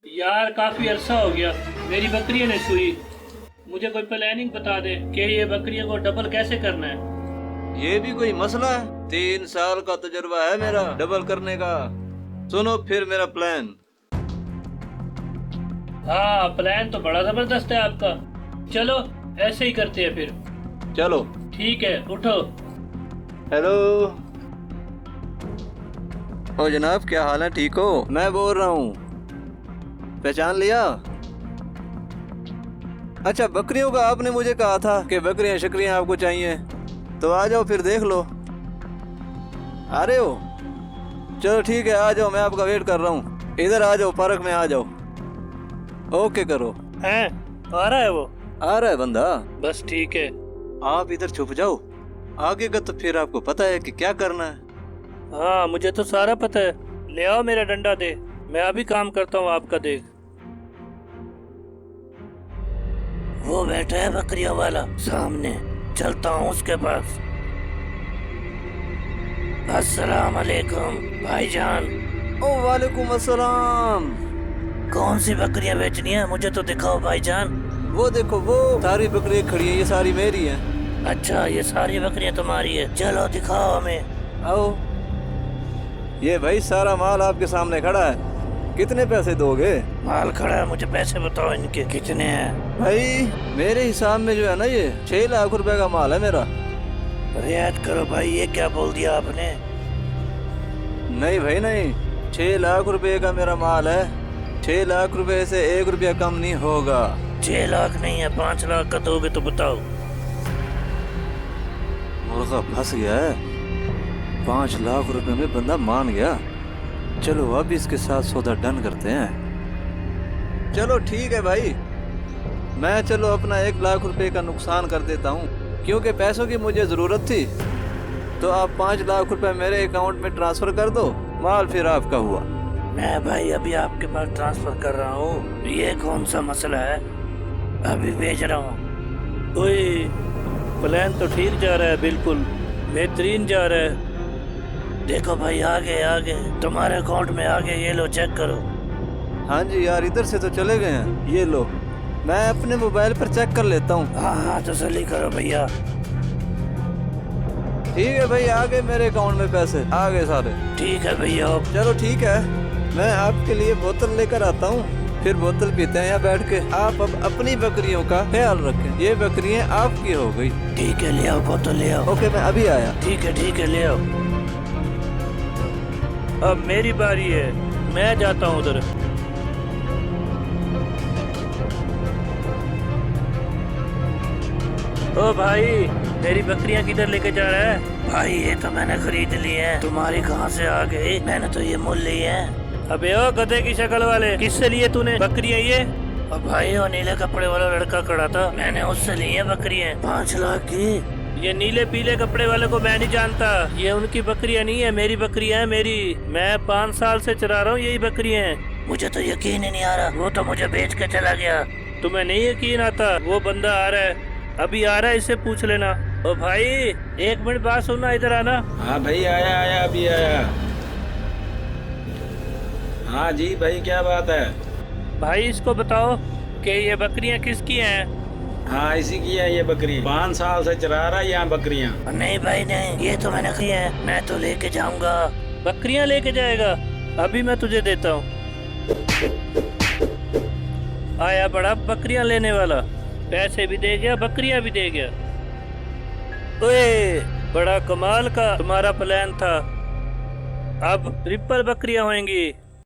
यार काफी अरसा हो गया मेरी बकरियां नहीं सूई। मुझे कोई प्लानिंग बता दे कि ये बकरियों को डबल कैसे करना है। ये भी कोई मसला है? 3 साल का तजुर्बा है मेरा डबल करने का। सुनो फिर मेरा प्लान। हाँ, प्लान तो बड़ा जबरदस्त है आपका। चलो ऐसे ही करते हैं फिर। चलो। ठीक है, उठो। हेलो। ओ जनाब, क्या हाल है? ठीक हो? मैं बोल रहा हूँ, पहचान लिया? अच्छा, बकरियों का आपने मुझे कहा था कि बकरियां शकरियां आपको चाहिए, तो आ जाओ फिर देख लो। आ रहे हो? चलो ठीक है, आ जाओ, मैं आपका वेट कर रहा हूँ। इधर आ जाओ, पार्क में आ जाओ। ओके करो। हैं, आ रहा है वो? आ रहा है बंदा। बस ठीक है। आप इधर छुप जाओ, आगे का तो फिर आपको पता है कि क्या करना है। हाँ, मुझे तो सारा पता है। ले आओ मेरा डंडा दे, मैं अभी काम करता हूँ आपका। देख, वो बैठा है बकरियों वाला सामने, चलता हूँ उसके पास। अस्सलाम वालेकुम भाईजान। ओ वालेकुम अस्सलाम। कौन सी बकरियां बेचनी है, मुझे तो दिखाओ भाईजान। वो देखो, वो सारी बकरियां खड़ी हैं, ये सारी मेरी हैं। अच्छा, ये सारी बकरियां तुम्हारी है? चलो दिखाओ हमें। आओ। ये भाई सारा माल आपके सामने खड़ा है, कितने पैसे दोगे? माल खड़ा है, मुझे पैसे बताओ इनके कितने हैं। भाई मेरे हिसाब में जो है ना, ये 6 लाख रुपए का माल है मेरा। रियायत करो भाई, ये क्या बोल दिया आपने? नहीं भाई नहीं, 6 लाख रुपए का मेरा माल है। 6 लाख रुपए से 1 रुपया कम नहीं होगा। 6 लाख नहीं है, 5 लाख का दोगे तो बताओ। मुर्गा फंस गया है। 5 लाख रुपए में बंदा मान गया। चलो अब इसके साथ सौदा डन करते हैं। चलो ठीक है भाई, मैं चलो अपना 1 लाख रुपए का नुकसान कर देता हूँ, क्योंकि पैसों की मुझे ज़रूरत थी। तो आप 5 लाख रुपए मेरे अकाउंट में ट्रांसफ़र कर दो, माल फिर आपका हुआ। मैं भाई अभी आपके पास ट्रांसफर कर रहा हूँ, ये कौन सा मसला है, अभी भेज रहा हूँ। ओए, प्लान तो ठीक जा रहा है, बिल्कुल बेहतरीन जा रहा है। देखो भाई, आगे आगे तुम्हारे अकाउंट में आगे, ये लो चेक करो। हाँ जी यार, इधर से तो चले गए हैं। ये लो, मैं अपने मोबाइल पर चेक कर लेता हूँ। हाँ हाँ, तसल्ली करो भैया। ठीक है भाई, आ गए मेरे अकाउंट में पैसे, आ गए सारे। ठीक है भैया। चलो ठीक है, मैं आपके लिए बोतल लेकर आता हूँ, फिर बोतल पीते हैं यहाँ बैठ के। आप अब अपनी बकरियों का ख्याल रखें, ये बकरियाँ आपकी हो गई। ठीक है, ले आओ बोतल, ले आओ। ओके, मैं अभी आया। ठीक है, ले आओ। अब मेरी बारी है, मैं जाता हूँ उधर। ओ भाई, मेरी बकरियां किधर लेके जा रहा है? भाई ये तो मैंने खरीद ली है, तुम्हारी कहाँ से आ गई? मैंने तो ये मोल ली है। अबे ओ गधे की शक्ल वाले, किससे लिए तूने बकरियां ये? और भाई वो नीले कपड़े वाला लड़का खड़ा था, मैंने उससे ली है बकरियां 5 लाख की। ये नीले पीले कपड़े वाले को मैं नहीं जानता, ये उनकी बकरियां नहीं है, मेरी बकरियां है मेरी। मैं 5 साल से चरा रहा हूँ यही बकरियां हैं। मुझे तो यकीन ही नहीं आ रहा, वो तो मुझे बेच के चला गया। तुम्हें नहीं यकीन आता? वो बंदा आ रहा है, अभी आ रहा है, इससे पूछ लेना। ओ भाई 1 मिनट बात सुनना, इधर आना। हाँ भाई, आया आया अभी आया। हाँ जी भाई, क्या बात है? भाई इसको बताओ कि ये बकरियां किसकी हैं? हाँ, इसी की है ये बकरी, 5 साल से चरा रहा है यहाँ बकरियाँ। नहीं भाई नहीं, ये तो मैंने की है, मैं तो लेके जाऊंगा। बकरियां लेके जाएगा? अभी मैं तुझे देता हूँ। आया बड़ा बकरियां लेने वाला, पैसे भी दे गया, बकरियां भी दे गया। ओए, बड़ा कमाल का तुम्हारा प्लान था। अब ट्रिपल बकरियां होंगी।